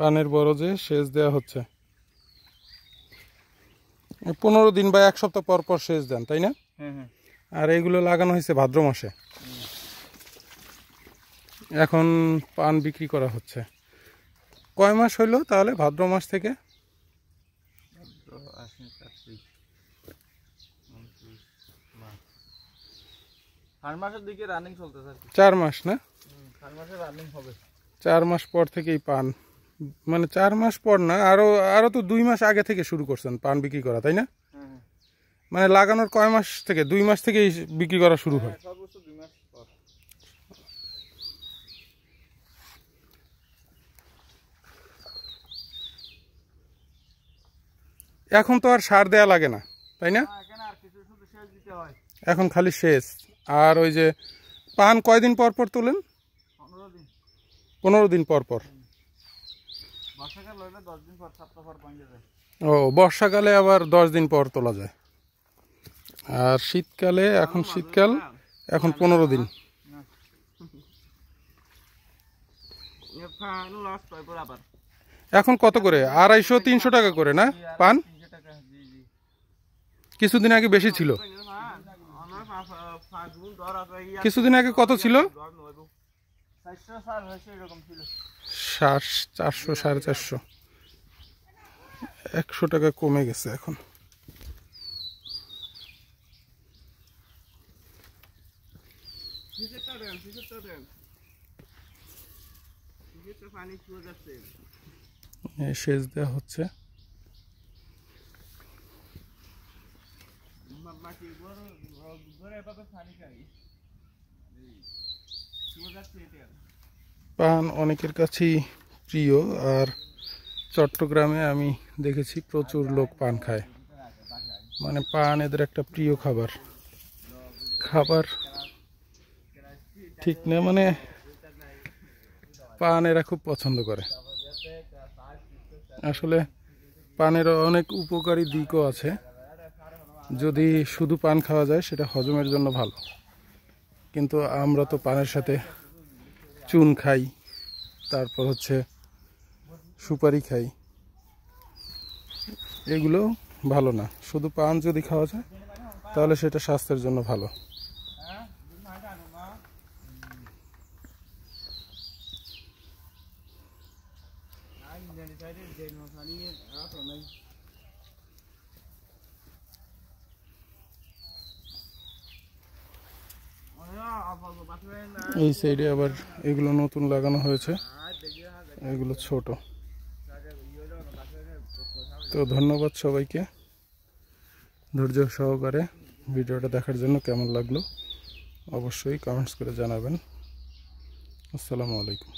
পানের বরজে সেচ দেওয়া হচ্ছে। 15 দিন বা 1 সপ্তাহ পর পর সেচ দেন, তাই না? আর এগুলো লাগানো হয়েছে ভাদ্র মাসে। এখন পান বিক্রি করা হচ্ছে। কয় মাস হইল তাহলে ভাদ্র মাস থেকে? 4 মাস না? 4 মাস পর থেকেই পান, মানে 4 মাস পর না, আরো তো 2 মাস আগে থেকে শুরু করছেন পান বিক্রি করা, তাই না? মানে লাগানোর কয় মাস থেকে? 2 মাস থেকেই বিক্রি করা শুরু হয়। এখন তো আর সার দেয়া লাগে না, তাই না? এখন খালি সেচ। আর ওই যে পান কয়দিন পর পর তোলেন? 15 দিন পর পর। ও, বর্ষাকালে আবার 10 দিন পর তোলা যায়। আর শীতকালে, এখন শীতকাল, এখন 15 দিন। এখন কত করে? 250-300 টাকা করে না পান? কিছুদিন আগে বেশি ছিল। কিছুদিন আগে কত ছিল? 400, 450। 100 টাকা কমে গেছে এখন। সেচ দেওয়া হচ্ছে। পান অনেকের কাছেই প্রিয়, আর চট্টগ্রামে আমি দেখেছি প্রচুর লোক পান খায়। মানে পান এদের একটা প্রিয় খাবার। খাবার ঠিক না, মানে পান এরা খুব পছন্দ করে। আসলে পানের অনেক উপকারী দিকও আছে। যদি শুধু পান খাওয়া যায় সেটা হজমের জন্য ভালো, কিন্তু আমরা তো পানের সাথে চুন খাই, তারপর হচ্ছে সুপারি খাই, এগুলো ভালো না। শুধু পান যদি খাওয়া যায় তাহলে সেটা স্বাস্থ্যের জন্য ভালো। এই সাইডে আবার এগুলো নতুন লাগানো হয়েছে, এগুলো ছোট। তো ধন্যবাদ সবাইকে ধৈর্য সহকারে ভিডিওটা দেখার জন্য। কেমন লাগলো অবশ্যই কমেন্টস করে জানাবেন। আসসালামু আলাইকুম।